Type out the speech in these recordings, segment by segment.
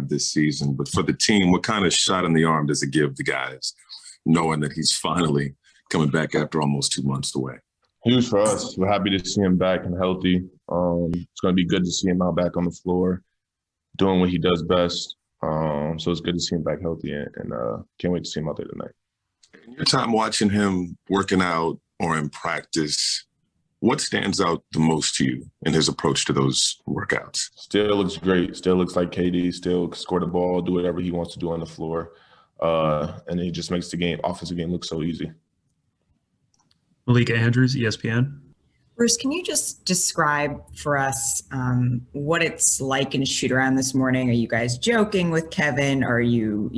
this season. But for the team, what kind of shot in the arm does it give the guys, knowing that he's finally coming back after almost 2 months away? Huge for us. We're happy to see him back and healthy. It's going to be good to see him out back on the floor, doing what he does best. So it's good to see him back healthy, and can't wait to see him out there tonight. In your time watching him working out or in practice, what stands out the most to you in his approach to those workouts? Still looks great. Still looks like KD. Still can score the ball, do whatever he wants to do on the floor. And he just makes the offensive game look so easy. Malika Andrews, ESPN. Bruce, can you just describe for us what it's like in shoot-around this morning? Are you guys joking with Kevin? Are you,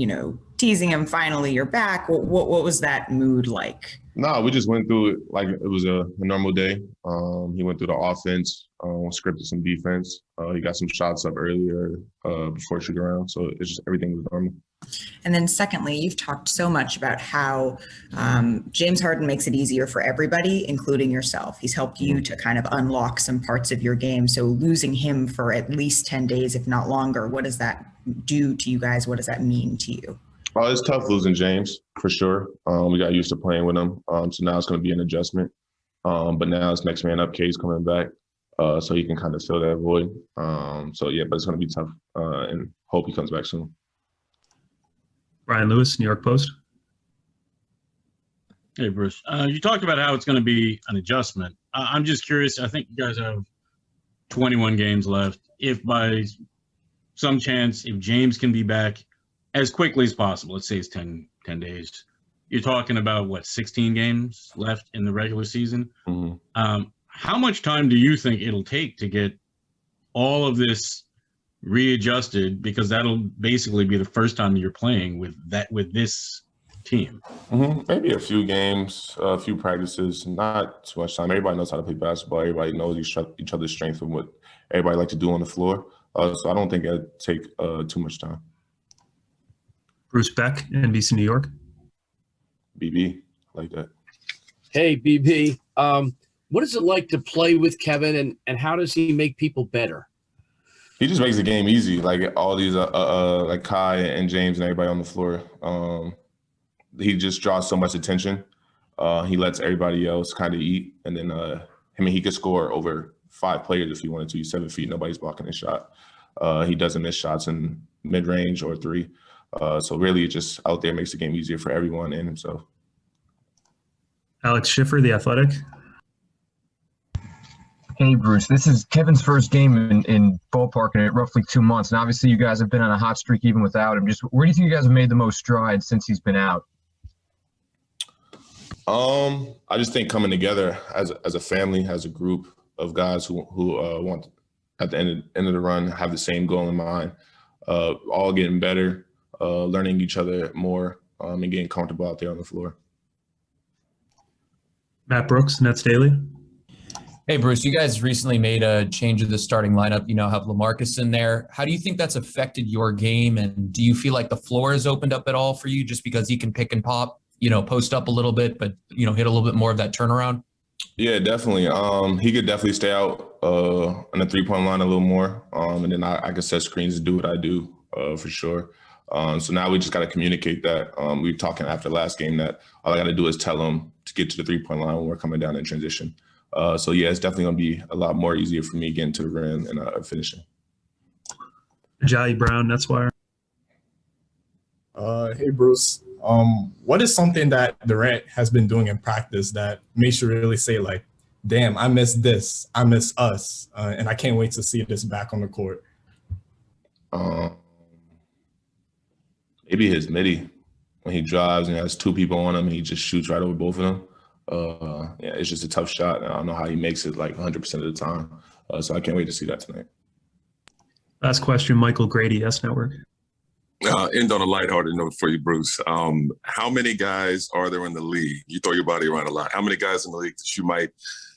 teasing him, finally you're back? What was that mood like? No, we just went through it like it was a normal day. He went through the offense, scripted some defense. He got some shots up earlier before shoot-around. So it's just everything was normal. And then secondly, you've talked so much about how James Harden makes it easier for everybody, including yourself. He's helped you to kind of unlock some parts of your game. So losing him for at least 10 days, if not longer, what does that do to you guys? What does that mean to you? Oh, it's tough losing James, for sure. We got used to playing with him. So now it's going to be an adjustment. But now it's next man up. K's coming back. So he can kind of fill that void. But it's going to be tough and hope he comes back soon. Brian Lewis, New York Post. Hey, Bruce. You talked about how it's going to be an adjustment. I'm just curious. I think you guys have 21 games left. If by some chance, if James can be back as quickly as possible, let's say it's 10 days, you're talking about, 16 games left in the regular season? Mm-hmm. How much time do you think it'll take to get all of this readjusted, because that'll basically be the first time you're playing with this team? Mm-hmm. Maybe a few games, a few practices, not too much time. Everybody knows how to play basketball. Everybody knows each other's strengths and what everybody like to do on the floor. So I don't think it'll take too much time. Bruce Beck, NBC New York. BB, like that. Hey, BB. What is it like to play with Kevin, and how does he make people better? He just makes the game easy. Like all these, like Kai and James and everybody on the floor. He just draws so much attention. He lets everybody else kind of eat, and then he could score over 5 players if he wanted to. He's 7 feet. Nobody's blocking his shot. He doesn't miss shots in mid-range or 3. So really, just out there makes the game easier for everyone and himself. Alex Schiffer, The Athletic. Hey, Bruce. This is Kevin's first game in ballpark in roughly 2 months, and obviously you guys have been on a hot streak even without him. Just where do you think you guys have made the most strides since he's been out? I just think coming together as a family, as a group of guys who want at the end of the run have the same goal in mind, all getting better, learning each other more, and getting comfortable out there on the floor. Matt Brooks, Nets Daily. Hey, Bruce, you guys recently made a change of the starting lineup, have LaMarcus in there. How do you think that's affected your game? And do you feel like the floor has opened up at all for you just because he can pick and pop, post up a little bit, but, hit a little bit more of that turnaround? Yeah, definitely. He could definitely stay out on the three-point line a little more. And then I could set screens and do what I do for sure. So now we just got to communicate that. We were talking after the last game that all I got to do is tell him to get to the three-point line when we're coming down in transition. So, yeah, it's definitely going to be a lot more easier for me getting to the rim and finishing. Jai Brown, Nets Wire. Hey, Bruce. What is something that Durant has been doing in practice that makes you really say, like, damn, I miss this, I miss us, and I can't wait to see this back on the court? Maybe his midi. When he drives and has 2 people on him, he just shoots right over both of them. Yeah, it's just a tough shot. I don't know how he makes it like 100% of the time. So I can't wait to see that tonight. Last question, Michael Grady, S Network. End on a lighthearted note for you, Bruce. How many guys are there in the league? You throw your body around a lot. How many guys in the league that you might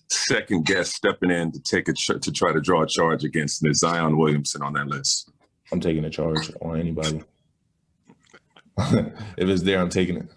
second guess stepping in to take to try to draw a charge against? And there's Zion Williamson on that list. I'm taking a charge on anybody. If it's there, I'm taking it.